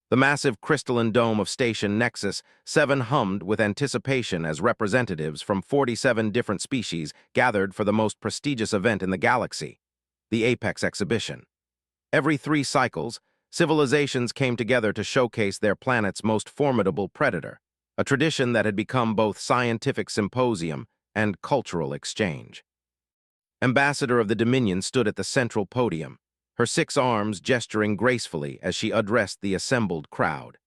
The massive crystalline dome of Station Nexus 7 hummed with anticipation as representatives from 47 different species gathered for the most prestigious event in the galaxy, the Apex Exhibition. Every 3 cycles, civilizations came together to showcase their planet's most formidable predator, a tradition that had become both scientific symposium and cultural exchange. Ambassador of the Dominion stood at the central podium, her 6 arms gesturing gracefully as she addressed the assembled crowd.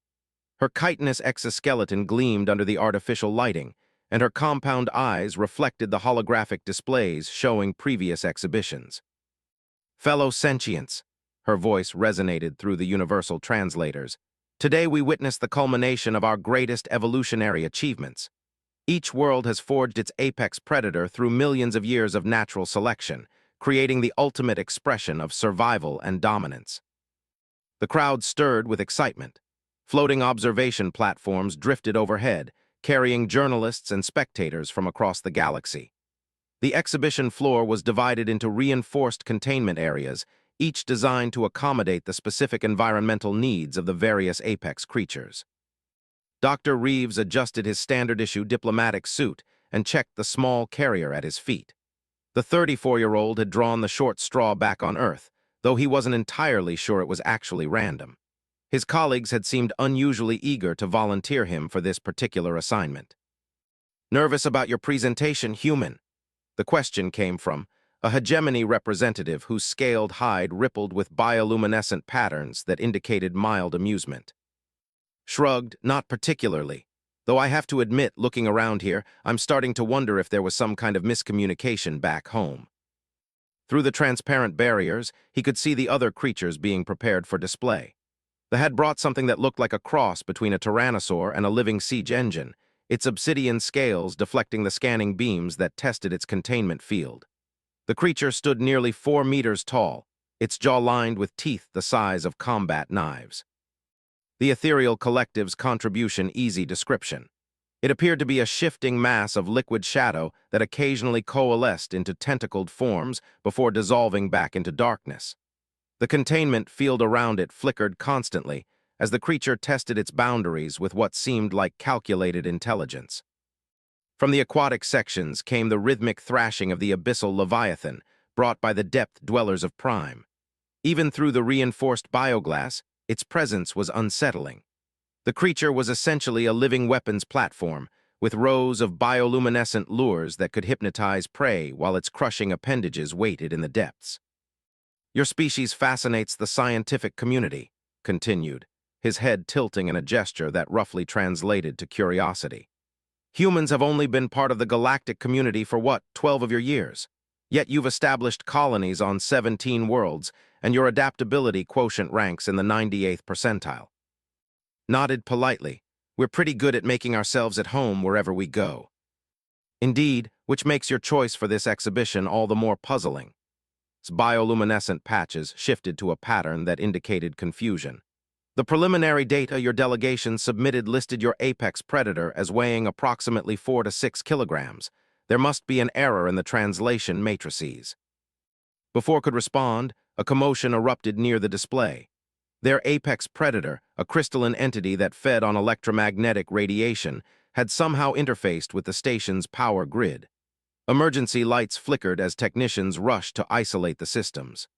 Her chitinous exoskeleton gleamed under the artificial lighting, and her compound eyes reflected the holographic displays showing previous exhibitions. Fellow sentients, her voice resonated through the universal translators. Today we witness the culmination of our greatest evolutionary achievements. Each world has forged its apex predator through millions of years of natural selection, creating the ultimate expression of survival and dominance. The crowd stirred with excitement. Floating observation platforms drifted overhead, carrying journalists and spectators from across the galaxy. The exhibition floor was divided into reinforced containment areas, each designed to accommodate the specific environmental needs of the various apex creatures. Dr. Reeves adjusted his standard-issue diplomatic suit and checked the small carrier at his feet. The 34-year-old had drawn the short straw back on Earth, though he wasn't entirely sure it was actually random. His colleagues had seemed unusually eager to volunteer him for this particular assignment. "Nervous about your presentation, human?" The question came from a hegemony representative whose scaled hide rippled with bioluminescent patterns that indicated mild amusement. Shrugged, "Not particularly. Though I have to admit, looking around here, I'm starting to wonder if there was some kind of miscommunication back home." Through the transparent barriers, he could see the other creatures being prepared for display. They had brought something that looked like a cross between a tyrannosaur and a living siege engine, its obsidian scales deflecting the scanning beams that tested its containment field. The creature stood nearly 4 meters tall, its jaw lined with teeth the size of combat knives. The ethereal collective's contribution easy description. It appeared to be a shifting mass of liquid shadow that occasionally coalesced into tentacled forms before dissolving back into darkness. The containment field around it flickered constantly as the creature tested its boundaries with what seemed like calculated intelligence. From the aquatic sections came the rhythmic thrashing of the abyssal leviathan, brought by the depth dwellers of Prime. Even through the reinforced bioglass, its presence was unsettling. The creature was essentially a living weapons platform, with rows of bioluminescent lures that could hypnotize prey while its crushing appendages waited in the depths. "Your species fascinates the scientific community," continued, his head tilting in a gesture that roughly translated to curiosity. "Humans have only been part of the galactic community for 12 of your years? Yet you've established colonies on 17 worlds, and your adaptability quotient ranks in the 98th percentile." Nodded politely. "We're pretty good at making ourselves at home wherever we go." "Indeed, which makes your choice for this exhibition all the more puzzling." Its bioluminescent patches shifted to a pattern that indicated confusion. "The preliminary data your delegation submitted listed your apex predator as weighing approximately 4 to 6 kilograms. There must be an error in the translation matrices." Before could respond, a commotion erupted near the display. Their apex predator, a crystalline entity that fed on electromagnetic radiation, had somehow interfaced with the station's power grid. Emergency lights flickered as technicians rushed to isolate the systems.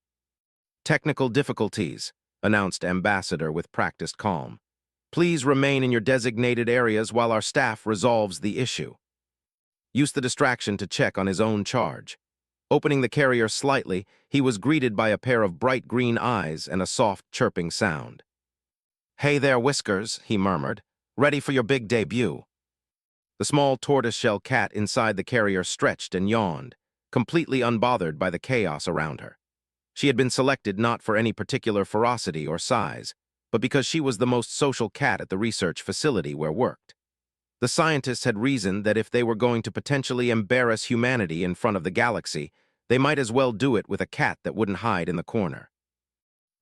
"Technical difficulties," announced Ambassador with practiced calm. "Please remain in your designated areas while our staff resolves the issue." Used the distraction to check on his own charge. Opening the carrier slightly, he was greeted by a pair of bright green eyes and a soft, chirping sound. "Hey there, Whiskers," he murmured. "Ready for your big debut." The small tortoiseshell cat inside the carrier stretched and yawned, completely unbothered by the chaos around her. She had been selected not for any particular ferocity or size, but because she was the most social cat at the research facility where worked. The scientists had reasoned that if they were going to potentially embarrass humanity in front of the galaxy, they might as well do it with a cat that wouldn't hide in the corner.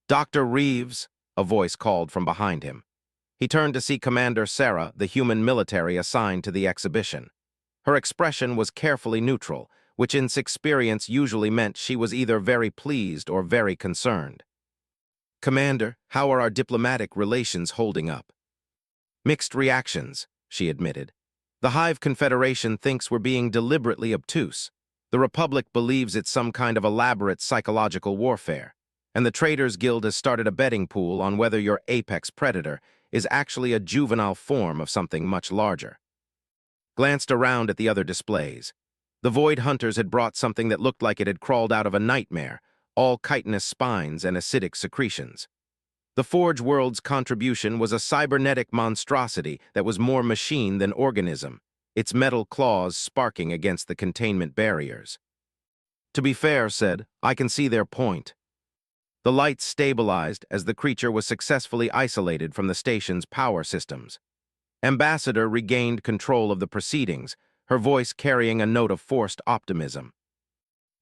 "Dr. Reeves," a voice called from behind him. He turned to see Commander Sarah, the human military assigned to the exhibition. Her expression was carefully neutral, which in experience usually meant she was either very pleased or very concerned. "Commander, how are our diplomatic relations holding up?" "Mixed reactions," she admitted. "The Hive Confederation thinks we're being deliberately obtuse. The Republic believes it's some kind of elaborate psychological warfare. And the Traders Guild has started a betting pool on whether your apex predator is actually a juvenile form of something much larger." Glanced around at the other displays. The Void Hunters had brought something that looked like it had crawled out of a nightmare, all chitinous spines and acidic secretions. The Forge World's contribution was a cybernetic monstrosity that was more machine than organism, its metal claws sparking against the containment barriers. "To be fair," said, "I can see their point." The lights stabilized as the creature was successfully isolated from the station's power systems. Ambassador regained control of the proceedings, her voice carrying a note of forced optimism.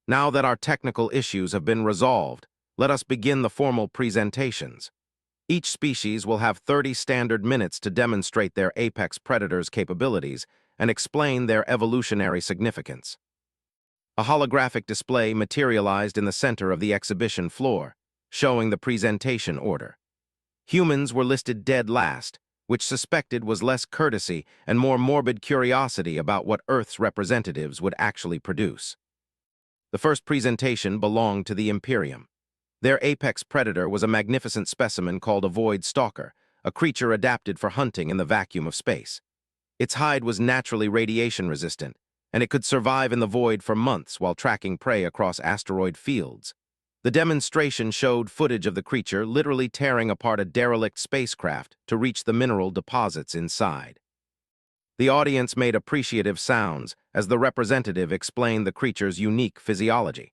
"Now that our technical issues have been resolved, let us begin the formal presentations. Each species will have 30 standard minutes to demonstrate their apex predator's capabilities and explain their evolutionary significance." A holographic display materialized in the center of the exhibition floor, showing the presentation order. Humans were listed dead last, which suspected was less courtesy and more morbid curiosity about what Earth's representatives would actually produce. The first presentation belonged to the Imperium. Their apex predator was a magnificent specimen called a Void Stalker, a creature adapted for hunting in the vacuum of space. Its hide was naturally radiation-resistant, and it could survive in the void for months while tracking prey across asteroid fields. The demonstration showed footage of the creature literally tearing apart a derelict spacecraft to reach the mineral deposits inside. The audience made appreciative sounds as the representative explained the creature's unique physiology.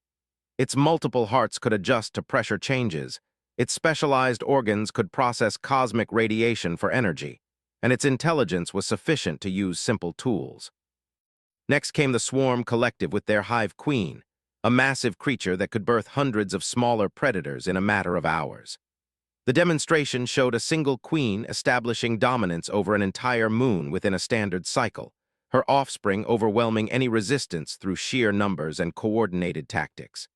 Its multiple hearts could adjust to pressure changes, its specialized organs could process cosmic radiation for energy, and its intelligence was sufficient to use simple tools. Next came the Swarm Collective with their Hive Queen, a massive creature that could birth hundreds of smaller predators in a matter of hours. The demonstration showed a single queen establishing dominance over an entire moon within a standard cycle, her offspring overwhelming any resistance through sheer numbers and coordinated tactics.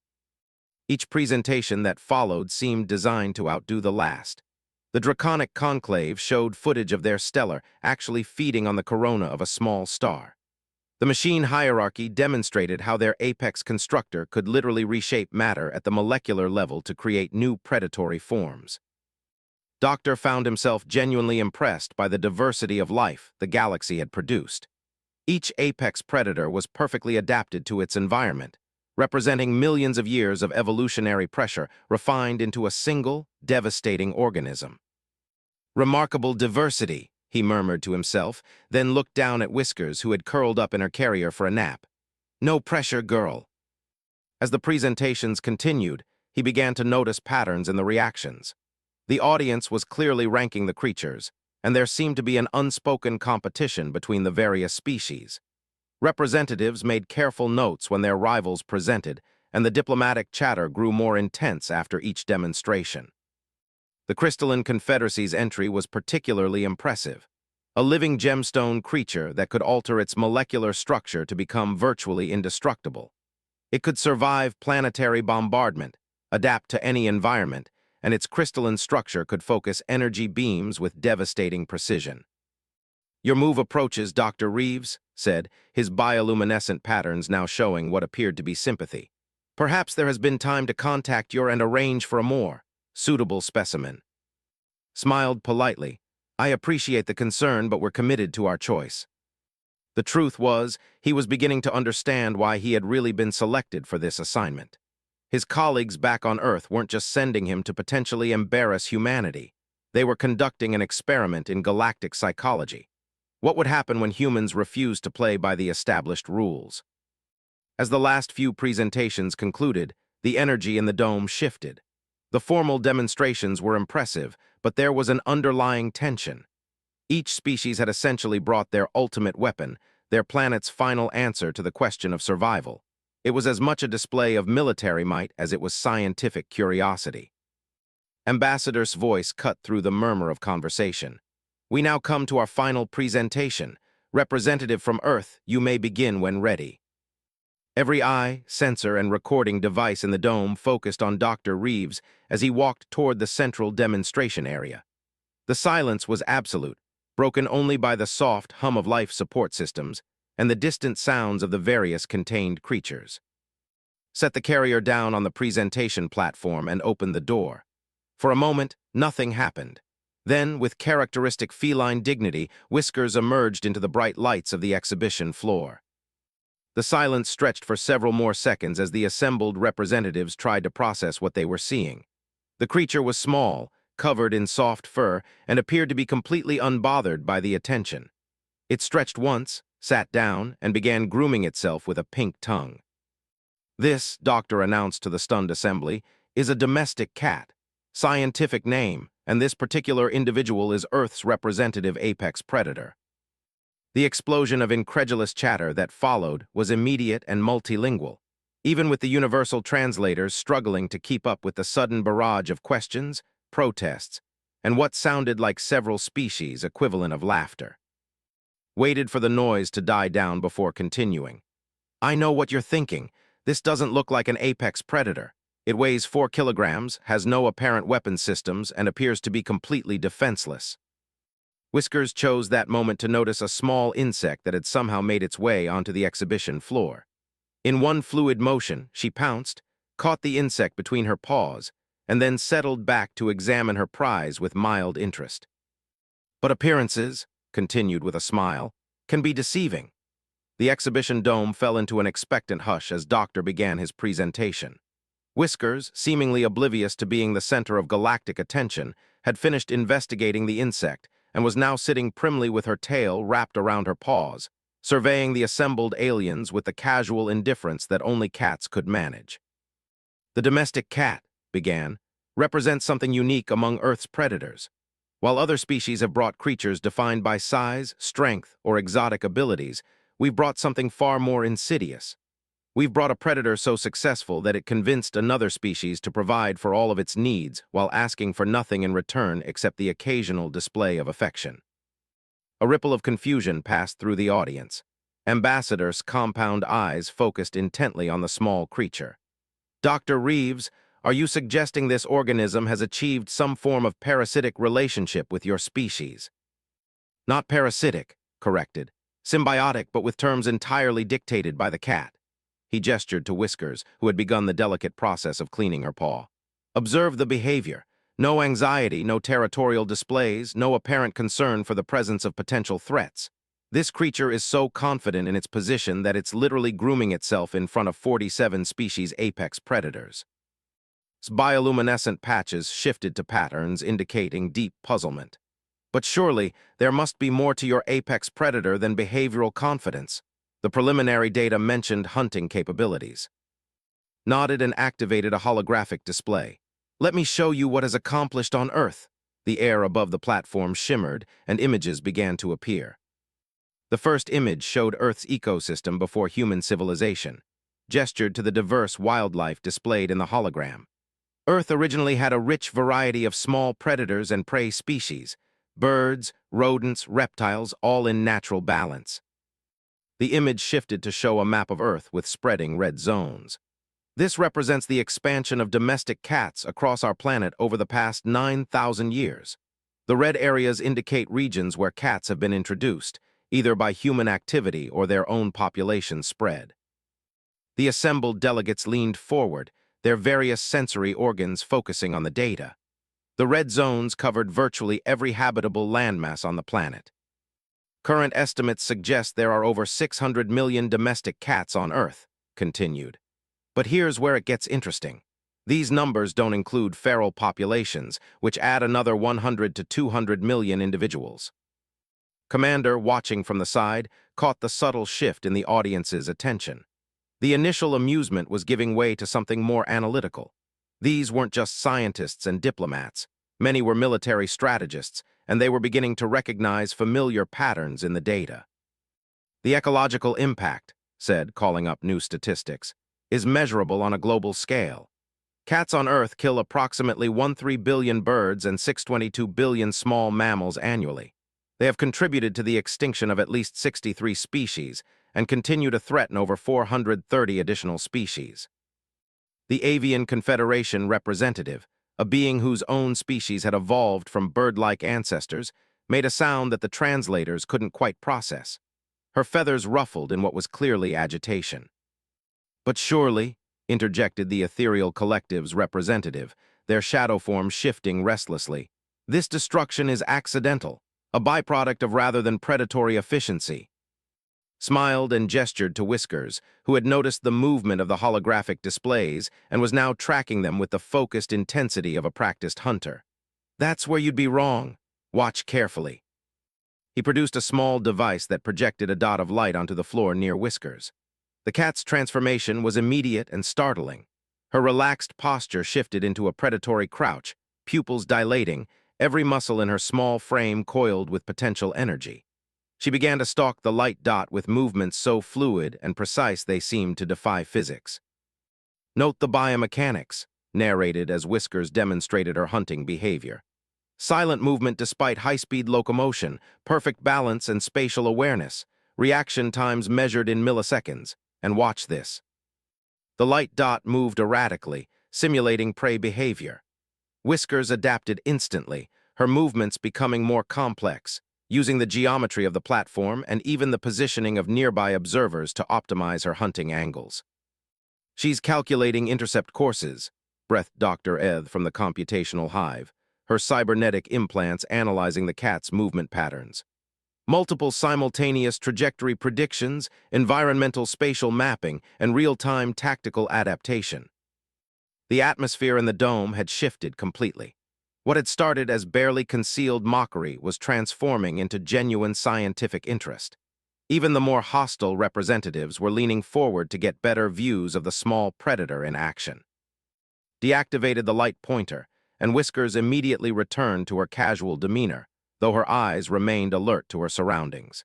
Each presentation that followed seemed designed to outdo the last. The Draconic Conclave showed footage of their stellar actually feeding on the corona of a small star. The machine hierarchy demonstrated how their apex constructor could literally reshape matter at the molecular level to create new predatory forms. Doctor found himself genuinely impressed by the diversity of life the galaxy had produced. Each apex predator was perfectly adapted to its environment, representing millions of years of evolutionary pressure refined into a single, devastating organism. "Remarkable diversity," he murmured to himself, then looked down at Whiskers, who had curled up in her carrier for a nap. "No pressure, girl." As the presentations continued, he began to notice patterns in the reactions. The audience was clearly ranking the creatures, and there seemed to be an unspoken competition between the various species. Representatives made careful notes when their rivals presented, and the diplomatic chatter grew more intense after each demonstration. The Crystalline Confederacy's entry was particularly impressive. A living gemstone creature that could alter its molecular structure to become virtually indestructible. It could survive planetary bombardment, adapt to any environment, and its crystalline structure could focus energy beams with devastating precision. "Your move approaches, Dr. Reeves," said, his bioluminescent patterns now showing what appeared to be sympathy. "Perhaps there has been time to contact you and arrange for a more suitable specimen." Smiled politely. "I appreciate the concern, but we're committed to our choice." The truth was, he was beginning to understand why he had really been selected for this assignment. His colleagues back on Earth weren't just sending him to potentially embarrass humanity. They were conducting an experiment in galactic psychology. What would happen when humans refused to play by the established rules? As the last few presentations concluded, the energy in the dome shifted. The formal demonstrations were impressive, but there was an underlying tension. Each species had essentially brought their ultimate weapon, their planet's final answer to the question of survival. It was as much a display of military might as it was scientific curiosity. Ambassador's voice cut through the murmur of conversation. "We now come to our final presentation. Representative from Earth, you may begin when ready." Every eye, sensor, and recording device in the dome focused on Dr. Reeves as he walked toward the central demonstration area. The silence was absolute, broken only by the soft hum of life support systems and the distant sounds of the various contained creatures. Set the carrier down on the presentation platform and open the door. For a moment, nothing happened. Then, with characteristic feline dignity, Whiskers emerged into the bright lights of the exhibition floor. The silence stretched for several more seconds as the assembled representatives tried to process what they were seeing. The creature was small, covered in soft fur, and appeared to be completely unbothered by the attention. It stretched once, sat down, and began grooming itself with a pink tongue. This, Doctor announced to the stunned assembly, is a domestic cat. Scientific name, and this particular individual is Earth's representative apex predator. The explosion of incredulous chatter that followed was immediate and multilingual, even with the universal translators struggling to keep up with the sudden barrage of questions, protests, and what sounded like several species equivalent of laughter. Waited for the noise to die down before continuing. I know what you're thinking. This doesn't look like an apex predator. It weighs 4 kilograms, has no apparent weapon systems, and appears to be completely defenseless. Whiskers chose that moment to notice a small insect that had somehow made its way onto the exhibition floor. In one fluid motion, she pounced, caught the insect between her paws, and then settled back to examine her prize with mild interest. But appearances, continued with a smile, can be deceiving. The exhibition dome fell into an expectant hush as Doctor began his presentation. Whiskers, seemingly oblivious to being the center of galactic attention, had finished investigating the insect and was now sitting primly with her tail wrapped around her paws, surveying the assembled aliens with the casual indifference that only cats could manage. The domestic cat, began, represents something unique among Earth's predators. While other species have brought creatures defined by size, strength, or exotic abilities, we've brought something far more insidious. We've brought a predator so successful that it convinced another species to provide for all of its needs while asking for nothing in return except the occasional display of affection. A ripple of confusion passed through the audience. Ambassador's compound eyes focused intently on the small creature. Dr. Reeves, are you suggesting this organism has achieved some form of parasitic relationship with your species? Not parasitic, corrected. Symbiotic, but with terms entirely dictated by the cat. He gestured to Whiskers, who had begun the delicate process of cleaning her paw. Observe the behavior. No anxiety, no territorial displays, no apparent concern for the presence of potential threats. This creature is so confident in its position that it's literally grooming itself in front of 47 species apex predators. Bioluminescent patches shifted to patterns indicating deep puzzlement. But surely, there must be more to your apex predator than behavioral confidence. The preliminary data mentioned hunting capabilities. Nodded and activated a holographic display. Let me show you what is accomplished on Earth. The air above the platform shimmered, and images began to appear. The first image showed Earth's ecosystem before human civilization, gestured to the diverse wildlife displayed in the hologram. Earth originally had a rich variety of small predators and prey species, birds, rodents, reptiles, all in natural balance. The image shifted to show a map of Earth with spreading red zones. This represents the expansion of domestic cats across our planet over the past 9,000 years. The red areas indicate regions where cats have been introduced, either by human activity or their own population spread. The assembled delegates leaned forward, their various sensory organs focusing on the data. The red zones covered virtually every habitable landmass on the planet. Current estimates suggest there are over 600 million domestic cats on Earth, continued. But here's where it gets interesting. These numbers don't include feral populations, which add another 100 to 200 million individuals. Commander, watching from the side, caught the subtle shift in the audience's attention. The initial amusement was giving way to something more analytical. These weren't just scientists and diplomats. Many were military strategists, and they were beginning to recognize familiar patterns in the data. The ecological impact, said, calling up new statistics, is measurable on a global scale. Cats on Earth kill approximately 13 billion birds and 622 billion small mammals annually. They have contributed to the extinction of at least 63 species, and continue to threaten over 430 additional species. The Avian Confederation representative, a being whose own species had evolved from bird-like ancestors, made a sound that the translators couldn't quite process. Her feathers ruffled in what was clearly agitation. "But surely," interjected the ethereal collective's representative, their shadow forms shifting restlessly, "this destruction is accidental, a byproduct of rather than predatory efficiency." Smiled and gestured to Whiskers, who had noticed the movement of the holographic displays and was now tracking them with the focused intensity of a practiced hunter. "That's where you'd be wrong. Watch carefully." He produced a small device that projected a dot of light onto the floor near Whiskers. The cat's transformation was immediate and startling. Her relaxed posture shifted into a predatory crouch, pupils dilating, every muscle in her small frame coiled with potential energy. She began to stalk the light dot with movements so fluid and precise they seemed to defy physics. "Note the biomechanics," narrated as Whiskers demonstrated her hunting behavior. "Silent movement despite high-speed locomotion, perfect balance and spatial awareness, reaction times measured in milliseconds. And watch this." The light dot moved erratically, simulating prey behavior. Whiskers adapted instantly, her movements becoming more complex, using the geometry of the platform and even the positioning of nearby observers to optimize her hunting angles. "She's calculating intercept courses," breathed Dr. Eth from the computational hive, her cybernetic implants analyzing the cat's movement patterns. "Multiple simultaneous trajectory predictions, environmental spatial mapping, and real-time tactical adaptation." The atmosphere in the dome had shifted completely. What had started as barely concealed mockery was transforming into genuine scientific interest. Even the more hostile representatives were leaning forward to get better views of the small predator in action. Deactivated the light pointer, and Whiskers immediately returned to her casual demeanor, though her eyes remained alert to her surroundings.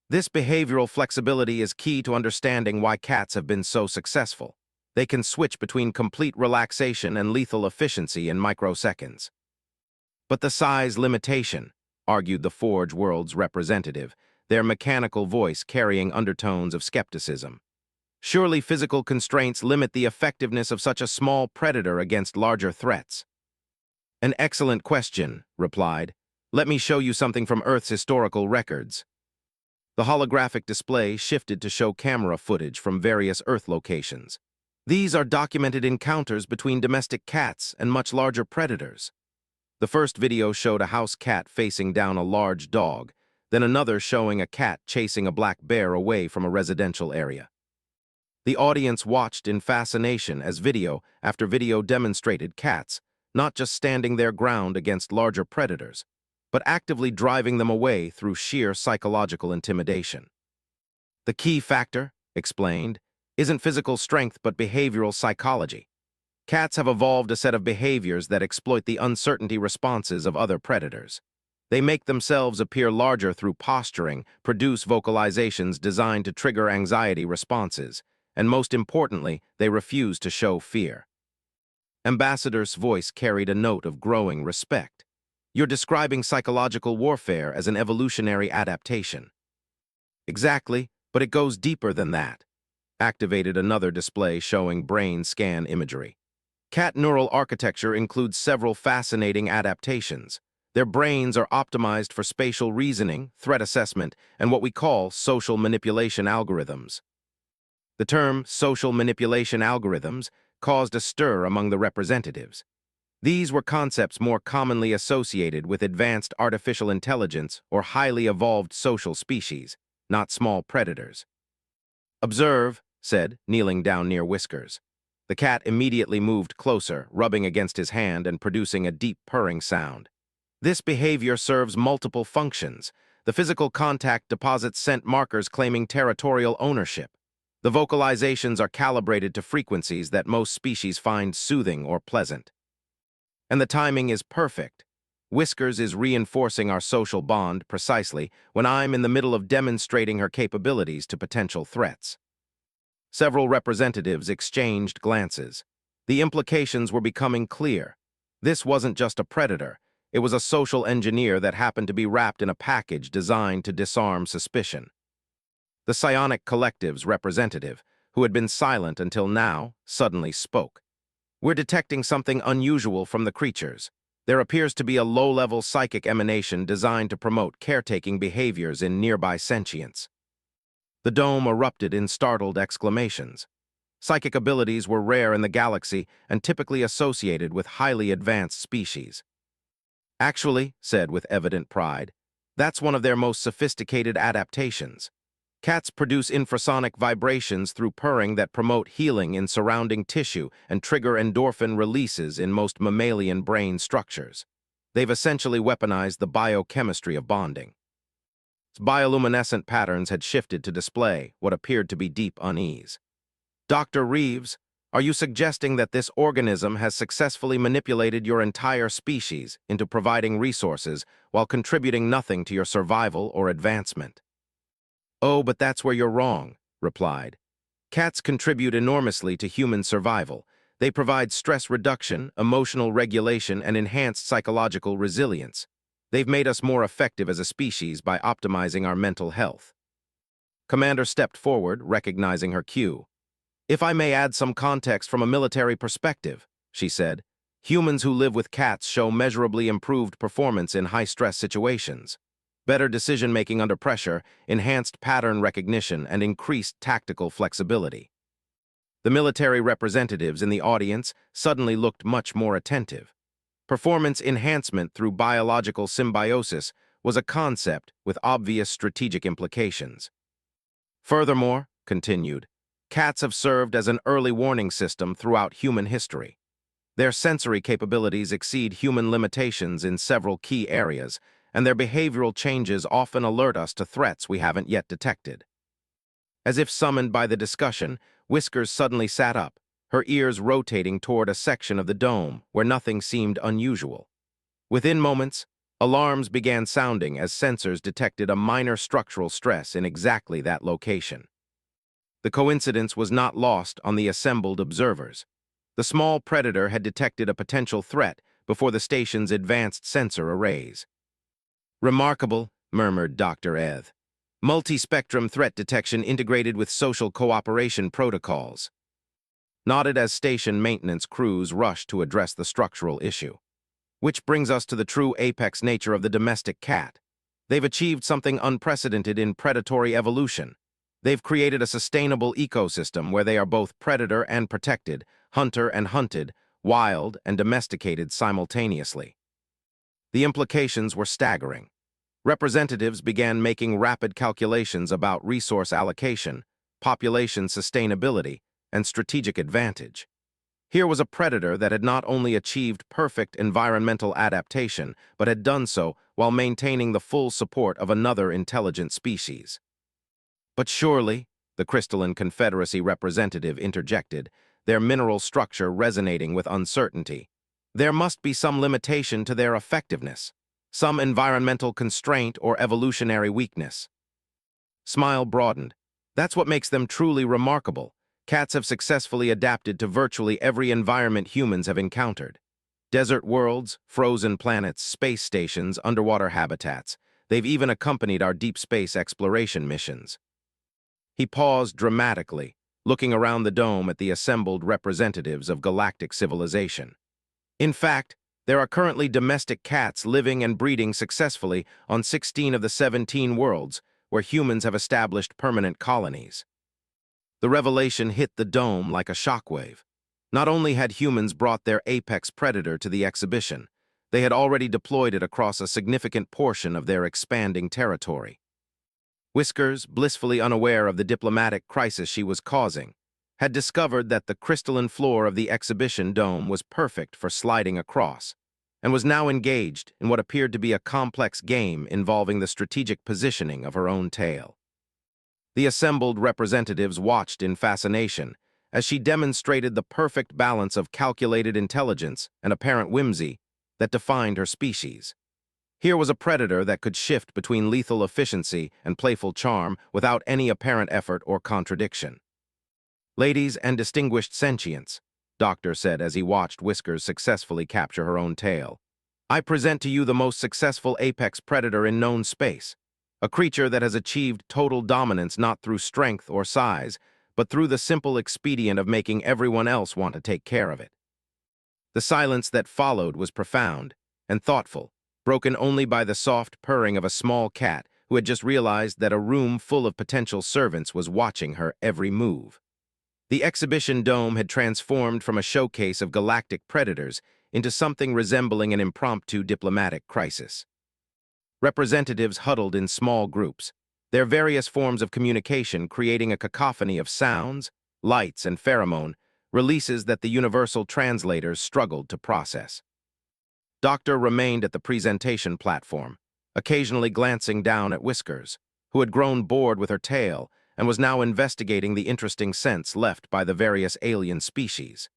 This behavioral flexibility is key to understanding why cats have been so successful. They can switch between complete relaxation and lethal efficiency in microseconds. "But the size limitation," argued the Forge World's representative, their mechanical voice carrying undertones of skepticism. "Surely physical constraints limit the effectiveness of such a small predator against larger threats." "An excellent question," replied. "Let me show you something from Earth's historical records." The holographic display shifted to show camera footage from various Earth locations. These are documented encounters between domestic cats and much larger predators. The first video showed a house cat facing down a large dog, then another showing a cat chasing a black bear away from a residential area. The audience watched in fascination as video after video demonstrated cats not just standing their ground against larger predators, but actively driving them away through sheer psychological intimidation. "The key factor," explained, "isn't physical strength but behavioral psychology. Cats have evolved a set of behaviors that exploit the uncertainty responses of other predators. They make themselves appear larger through posturing, produce vocalizations designed to trigger anxiety responses, and most importantly, they refuse to show fear." Ambassador's voice carried a note of growing respect. "You're describing psychological warfare as an evolutionary adaptation." "Exactly, but it goes deeper than that." Activated another display showing brain scan imagery. Cat neural architecture includes several fascinating adaptations. Their brains are optimized for spatial reasoning, threat assessment, and what we call social manipulation algorithms. The term social manipulation algorithms caused a stir among the representatives. These were concepts more commonly associated with advanced artificial intelligence or highly evolved social species, not small predators. "Observe," said, kneeling down near Whiskers. The cat immediately moved closer, rubbing against his hand and producing a deep purring sound. This behavior serves multiple functions. The physical contact deposits scent markers claiming territorial ownership. The vocalizations are calibrated to frequencies that most species find soothing or pleasant. And the timing is perfect. Whiskers is reinforcing our social bond precisely when I'm in the middle of demonstrating her capabilities to potential threats. Several representatives exchanged glances. The implications were becoming clear. This wasn't just a predator. It was a social engineer that happened to be wrapped in a package designed to disarm suspicion. The psionic collective's representative, who had been silent until now, suddenly spoke. "We're detecting something unusual from the creatures. There appears to be a low-level psychic emanation designed to promote caretaking behaviors in nearby sentience." The dome erupted in startled exclamations. Psychic abilities were rare in the galaxy and typically associated with highly advanced species. "Actually," said with evident pride, "that's one of their most sophisticated adaptations. Cats produce infrasonic vibrations through purring that promote healing in surrounding tissue and trigger endorphin releases in most mammalian brain structures. They've essentially weaponized the biochemistry of bonding." Bioluminescent patterns had shifted to display what appeared to be deep unease. "Dr. Reeves, are you suggesting that this organism has successfully manipulated your entire species into providing resources while contributing nothing to your survival or advancement?" "Oh, but that's where you're wrong," replied. "Cats contribute enormously to human survival. They provide stress reduction, emotional regulation, and enhanced psychological resilience. They've made us more effective as a species by optimizing our mental health." Commander stepped forward, recognizing her cue. "If I may add some context from a military perspective," she said, "humans who live with cats show measurably improved performance in high-stress situations. Better decision-making under pressure, enhanced pattern recognition, and increased tactical flexibility." The military representatives in the audience suddenly looked much more attentive. Performance enhancement through biological symbiosis was a concept with obvious strategic implications. "Furthermore," continued, "cats have served as an early warning system throughout human history. Their sensory capabilities exceed human limitations in several key areas, and their behavioral changes often alert us to threats we haven't yet detected." As if summoned by the discussion, Whiskers suddenly sat up, her ears rotating toward a section of the dome where nothing seemed unusual. Within moments, alarms began sounding as sensors detected a minor structural stress in exactly that location. The coincidence was not lost on the assembled observers. The small predator had detected a potential threat before the station's advanced sensor arrays. "Remarkable," murmured Dr. Eth. "Multi-spectrum threat detection integrated with social cooperation protocols." Nodded as station maintenance crews rushed to address the structural issue. "Which brings us to the true apex nature of the domestic cat. They've achieved something unprecedented in predatory evolution. They've created a sustainable ecosystem where they are both predator and protected, hunter and hunted, wild and domesticated simultaneously." The implications were staggering. Representatives began making rapid calculations about resource allocation, population sustainability, and strategic advantage. Here was a predator that had not only achieved perfect environmental adaptation, but had done so while maintaining the full support of another intelligent species. "But surely," the Crystalline Confederacy representative interjected, their mineral structure resonating with uncertainty, "there must be some limitation to their effectiveness, some environmental constraint or evolutionary weakness." Smile broadened. "That's what makes them truly remarkable. Cats have successfully adapted to virtually every environment humans have encountered. Desert worlds, frozen planets, space stations, underwater habitats. They've even accompanied our deep space exploration missions." He paused dramatically, looking around the dome at the assembled representatives of galactic civilization. "In fact, there are currently domestic cats living and breeding successfully on 16 of the 17 worlds where humans have established permanent colonies." The revelation hit the dome like a shockwave. Not only had humans brought their apex predator to the exhibition, they had already deployed it across a significant portion of their expanding territory. Whiskers, blissfully unaware of the diplomatic crisis she was causing, had discovered that the crystalline floor of the exhibition dome was perfect for sliding across, and was now engaged in what appeared to be a complex game involving the strategic positioning of her own tail. The assembled representatives watched in fascination as she demonstrated the perfect balance of calculated intelligence and apparent whimsy that defined her species. Here was a predator that could shift between lethal efficiency and playful charm without any apparent effort or contradiction. "Ladies and distinguished sentients," Doctor said as he watched Whiskers successfully capture her own tail, "I present to you the most successful apex predator in known space, a creature that has achieved total dominance not through strength or size, but through the simple expedient of making everyone else want to take care of it. The silence that followed was profound and thoughtful, broken only by the soft purring of a small cat who had just realized that a room full of potential servants was watching her every move. The exhibition dome had transformed from a showcase of galactic predators into something resembling an impromptu diplomatic crisis. Representatives huddled in small groups, their various forms of communication creating a cacophony of sounds, lights, and pheromone releases that the universal translators struggled to process. Doctor remained at the presentation platform, occasionally glancing down at Whiskers, who had grown bored with her tale and was now investigating the interesting scents left by the various alien species.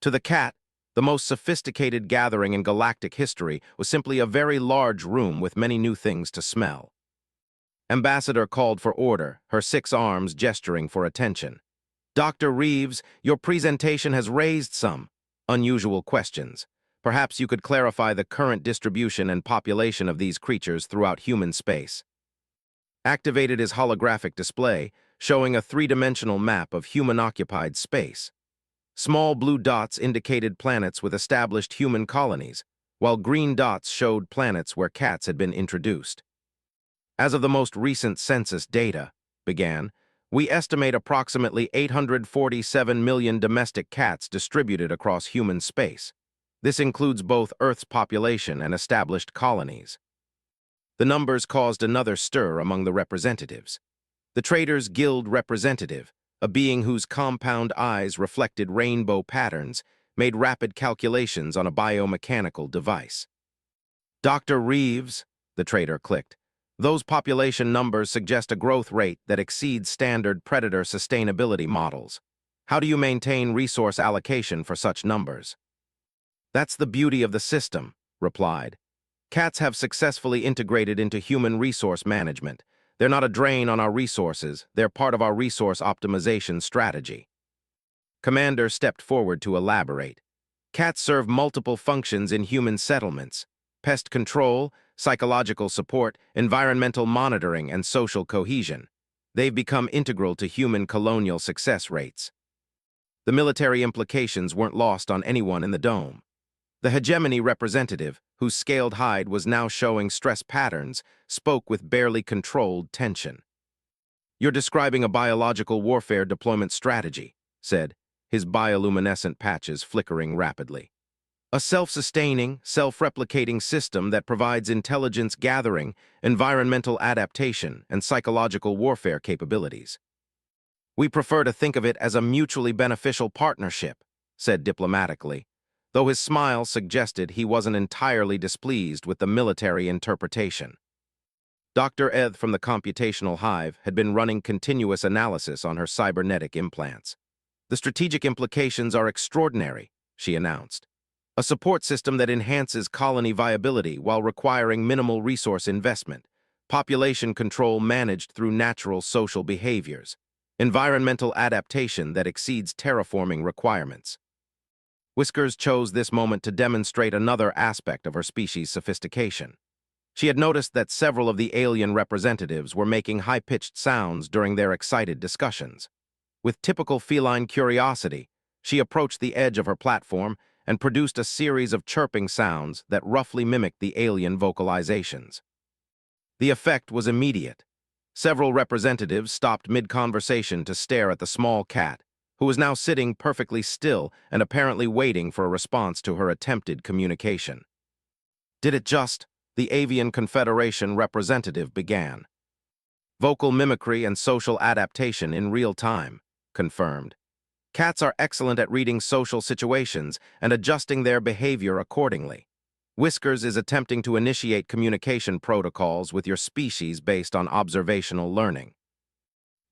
To the cat, the most sophisticated gathering in galactic history was simply a very large room with many new things to smell. Ambassador called for order, her 6 arms gesturing for attention. Dr. Reeves, your presentation has raised some unusual questions. Perhaps you could clarify the current distribution and population of these creatures throughout human space. Activated his holographic display, showing a 3-dimensional map of human-occupied space. Small blue dots indicated planets with established human colonies, while green dots showed planets where cats had been introduced. As of the most recent census data, we estimate approximately 847 million domestic cats distributed across human space. This includes both Earth's population and established colonies. The numbers caused another stir among the representatives. The Traders Guild representative, a being whose compound eyes reflected rainbow patterns, made rapid calculations on a biomechanical device. Dr. Reeves, the trader clicked, those population numbers suggest a growth rate that exceeds standard predator sustainability models. How do you maintain resource allocation for such numbers? That's the beauty of the system, replied. Cats have successfully integrated into human resource management. They're not a drain on our resources, they're part of our resource optimization strategy. Commander stepped forward to elaborate. Cats serve multiple functions in human settlements: pest control, psychological support, environmental monitoring, and social cohesion. They've become integral to human colonial success rates. The military implications weren't lost on anyone in the dome. The hegemony representative, whose scaled hide was now showing stress patterns, spoke with barely controlled tension. You're describing a biological warfare deployment strategy, said, his bioluminescent patches flickering rapidly. A self-sustaining, self-replicating system that provides intelligence gathering, environmental adaptation, and psychological warfare capabilities. We prefer to think of it as a mutually beneficial partnership, said diplomatically, though his smile suggested he wasn't entirely displeased with the military interpretation. Dr. Eth from the computational hive had been running continuous analysis on her cybernetic implants. The strategic implications are extraordinary, she announced. A support system that enhances colony viability while requiring minimal resource investment, population control managed through natural social behaviors, environmental adaptation that exceeds terraforming requirements. Whiskers chose this moment to demonstrate another aspect of her species' sophistication. She had noticed that several of the alien representatives were making high-pitched sounds during their excited discussions. With typical feline curiosity, she approached the edge of her platform and produced a series of chirping sounds that roughly mimicked the alien vocalizations. The effect was immediate. Several representatives stopped mid-conversation to stare at the small cat, who was now sitting perfectly still and apparently waiting for a response to her attempted communication. Did it just? The Avian Confederation representative began. Vocal mimicry and social adaptation in real time, confirmed. Cats are excellent at reading social situations and adjusting their behavior accordingly. Whiskers is attempting to initiate communication protocols with your species based on observational learning.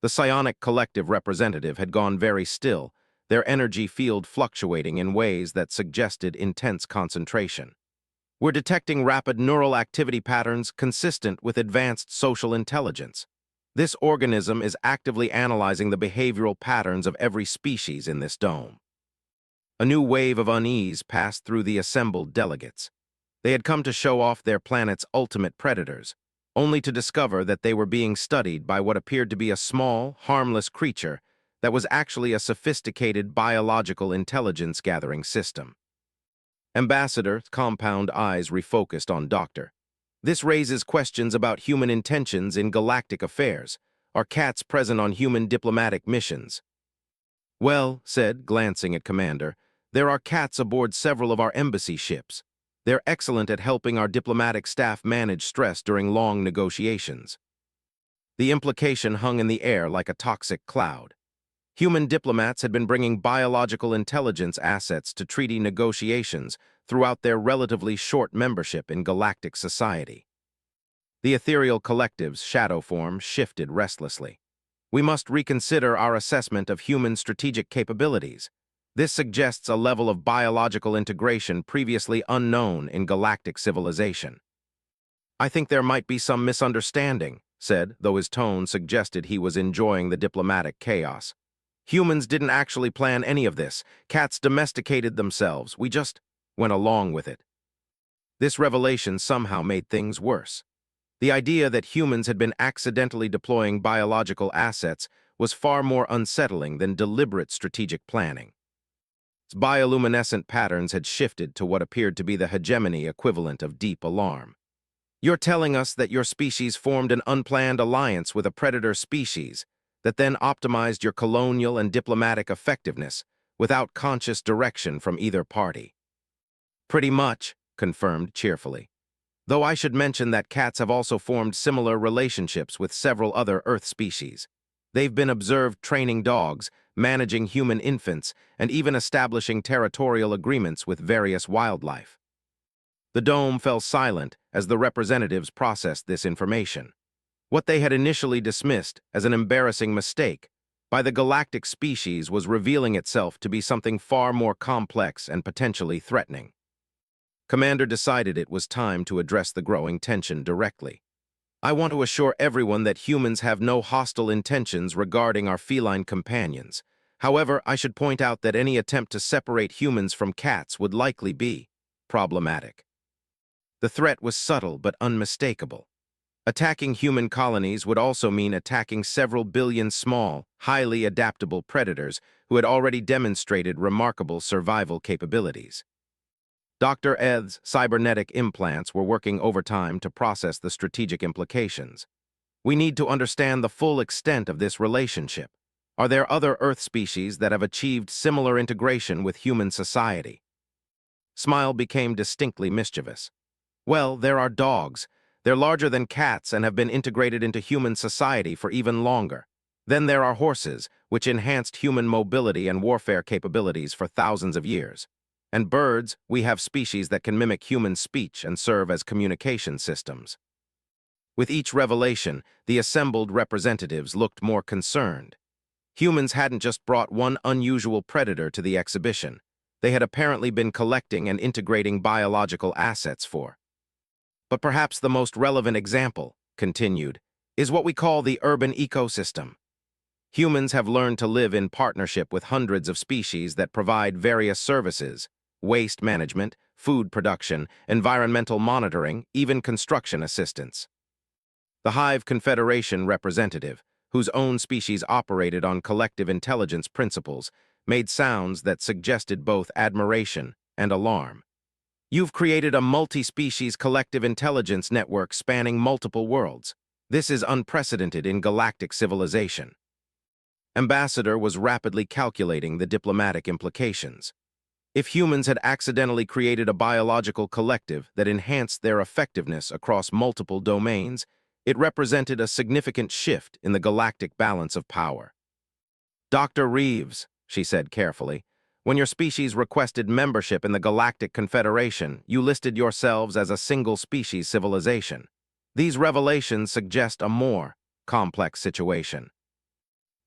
The psionic collective representative had gone very still, their energy field fluctuating in ways that suggested intense concentration. We're detecting rapid neural activity patterns consistent with advanced social intelligence. This organism is actively analyzing the behavioral patterns of every species in this dome. A new wave of unease passed through the assembled delegates. They had come to show off their planet's ultimate predators, only to discover that they were being studied by what appeared to be a small, harmless creature that was actually a sophisticated biological intelligence-gathering system. Ambassador's compound eyes refocused on Doctor. This raises questions about human intentions in galactic affairs. Are cats present on human diplomatic missions? Well, said, glancing at Commander, there are cats aboard several of our embassy ships. They're excellent at helping our diplomatic staff manage stress during long negotiations. The implication hung in the air like a toxic cloud. Human diplomats had been bringing biological intelligence assets to treaty negotiations throughout their relatively short membership in galactic society. The ethereal collective's shadow form shifted restlessly. We must reconsider our assessment of human strategic capabilities. This suggests a level of biological integration previously unknown in galactic civilization. I think there might be some misunderstanding, said, though his tone suggested he was enjoying the diplomatic chaos. Humans didn't actually plan any of this. Cats domesticated themselves. We just went along with it. This revelation somehow made things worse. The idea that humans had been accidentally deploying biological assets was far more unsettling than deliberate strategic planning. Bioluminescent patterns had shifted to what appeared to be the hegemony equivalent of deep alarm. You're telling us that your species formed an unplanned alliance with a predator species that then optimized your colonial and diplomatic effectiveness without conscious direction from either party. Pretty much, confirmed cheerfully. Though I should mention that cats have also formed similar relationships with several other Earth species. They've been observed training dogs, managing human infants, and even establishing territorial agreements with various wildlife. The dome fell silent as the representatives processed this information. What they had initially dismissed as an embarrassing mistake by the galactic species was revealing itself to be something far more complex and potentially threatening. Commander decided it was time to address the growing tension directly. I want to assure everyone that humans have no hostile intentions regarding our feline companions. However, I should point out that any attempt to separate humans from cats would likely be problematic. The threat was subtle but unmistakable. Attacking human colonies would also mean attacking several billion small, highly adaptable predators who had already demonstrated remarkable survival capabilities. Dr. Ed's cybernetic implants were working overtime to process the strategic implications. We need to understand the full extent of this relationship. Are there other Earth species that have achieved similar integration with human society? Smile became distinctly mischievous. Well, there are dogs. They're larger than cats and have been integrated into human society for even longer. Then there are horses, which enhanced human mobility and warfare capabilities for thousands of years. And birds, we have species that can mimic human speech and serve as communication systems. With each revelation, the assembled representatives looked more concerned. Humans hadn't just brought one unusual predator to the exhibition. They had apparently been collecting and integrating biological assets for. But perhaps the most relevant example, continued, is what we call the urban ecosystem. Humans have learned to live in partnership with hundreds of species that provide various services: waste management, food production, environmental monitoring, even construction assistance. The Hive Confederation representative, whose own species operated on collective intelligence principles, made sounds that suggested both admiration and alarm. You've created a multi-species collective intelligence network spanning multiple worlds. This is unprecedented in galactic civilization. Ambassador was rapidly calculating the diplomatic implications. If humans had accidentally created a biological collective that enhanced their effectiveness across multiple domains, it represented a significant shift in the galactic balance of power. Dr. Reeves, she said carefully, when your species requested membership in the Galactic Confederation, you listed yourselves as a single-species civilization. These revelations suggest a more complex situation.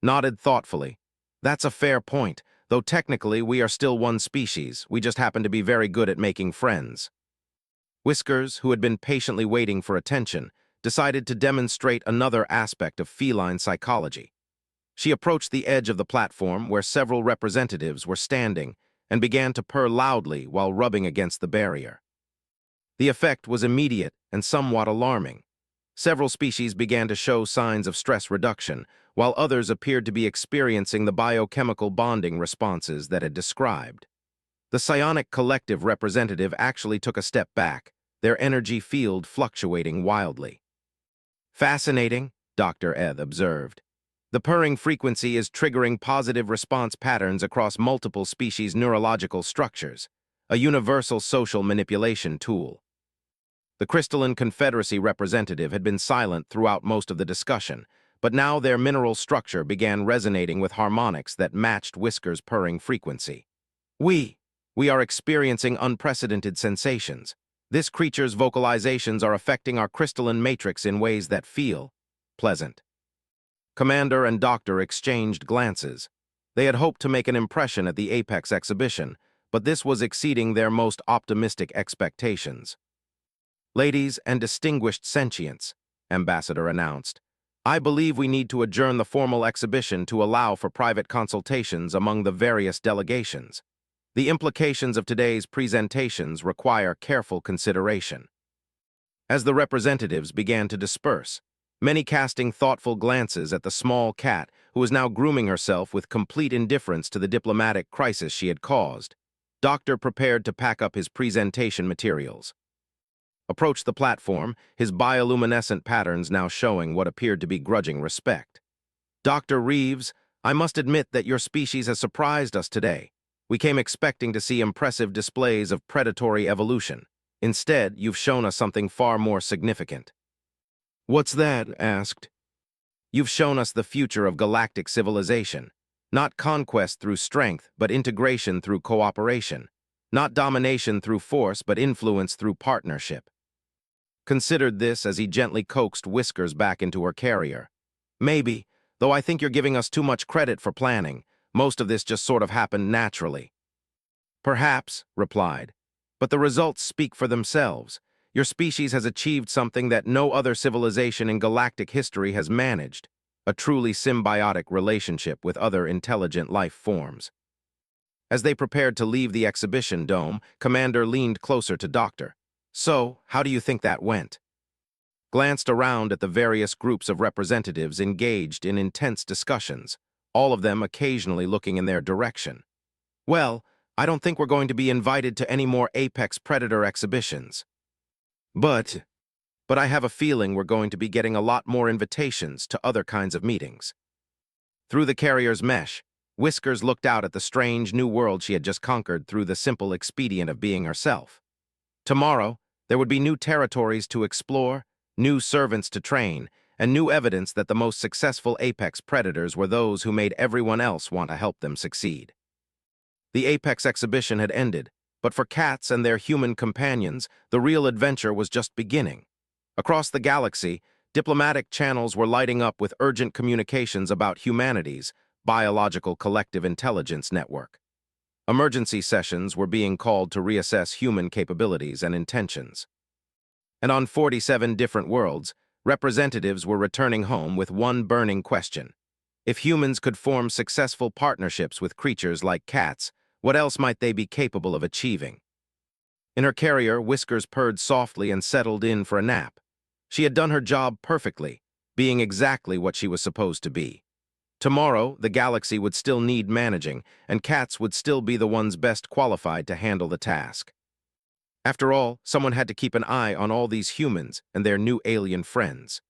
Nodded thoughtfully. That's a fair point. Though technically we are still one species, we just happen to be very good at making friends. Whiskers, who had been patiently waiting for attention, decided to demonstrate another aspect of feline psychology. She approached the edge of the platform where several representatives were standing and began to purr loudly while rubbing against the barrier. The effect was immediate and somewhat alarming. Several species began to show signs of stress reduction, while others appeared to be experiencing the biochemical bonding responses that had described. The psionic collective representative actually took a step back, their energy field fluctuating wildly. Fascinating, Dr. Eth observed. The purring frequency is triggering positive response patterns across multiple species' neurological structures, a universal social manipulation tool. The Crystalline Confederacy representative had been silent throughout most of the discussion, but now their mineral structure began resonating with harmonics that matched Whisker's purring frequency. We are experiencing unprecedented sensations. This creature's vocalizations are affecting our crystalline matrix in ways that feel pleasant. Commander and Doctor exchanged glances. They had hoped to make an impression at the Apex exhibition, but this was exceeding their most optimistic expectations. Ladies and distinguished sentients, Ambassador announced, I believe we need to adjourn the formal exhibition to allow for private consultations among the various delegations. The implications of today's presentations require careful consideration. As the representatives began to disperse, many casting thoughtful glances at the small cat who was now grooming herself with complete indifference to the diplomatic crisis she had caused, Doctor prepared to pack up his presentation materials. Approached the platform, his bioluminescent patterns now showing what appeared to be grudging respect. Dr. Reeves, I must admit that your species has surprised us today. We came expecting to see impressive displays of predatory evolution. Instead, you've shown us something far more significant. What's that? Asked. You've shown us the future of galactic civilization. Not conquest through strength, but integration through cooperation. Not domination through force, but influence through partnership. Considered this as he gently coaxed Whiskers back into her carrier. Maybe, though I think you're giving us too much credit for planning. Most of this just sort of happened naturally. Perhaps, replied, but the results speak for themselves. Your species has achieved something that no other civilization in galactic history has managed, a truly symbiotic relationship with other intelligent life forms. As they prepared to leave the exhibition dome, Commander leaned closer to Doctor. So, how do you think that went? Glanced around at the various groups of representatives engaged in intense discussions, all of them occasionally looking in their direction. Well, I don't think we're going to be invited to any more Apex Predator exhibitions. But I have a feeling we're going to be getting a lot more invitations to other kinds of meetings. Through the carrier's mesh, Whiskers looked out at the strange new world she had just conquered through the simple expedient of being herself. Tomorrow, there would be new territories to explore, new servants to train, and new evidence that the most successful apex predators were those who made everyone else want to help them succeed. The Apex exhibition had ended, but for cats and their human companions, the real adventure was just beginning. Across the galaxy, diplomatic channels were lighting up with urgent communications about humanity's biological collective intelligence network. Emergency sessions were being called to reassess human capabilities and intentions. And on 47 different worlds, representatives were returning home with one burning question. If humans could form successful partnerships with creatures like cats, what else might they be capable of achieving? In her carrier, Whiskers purred softly and settled in for a nap. She had done her job perfectly, being exactly what she was supposed to be. Tomorrow, the galaxy would still need managing, and cats would still be the ones best qualified to handle the task. After all, someone had to keep an eye on all these humans and their new alien friends.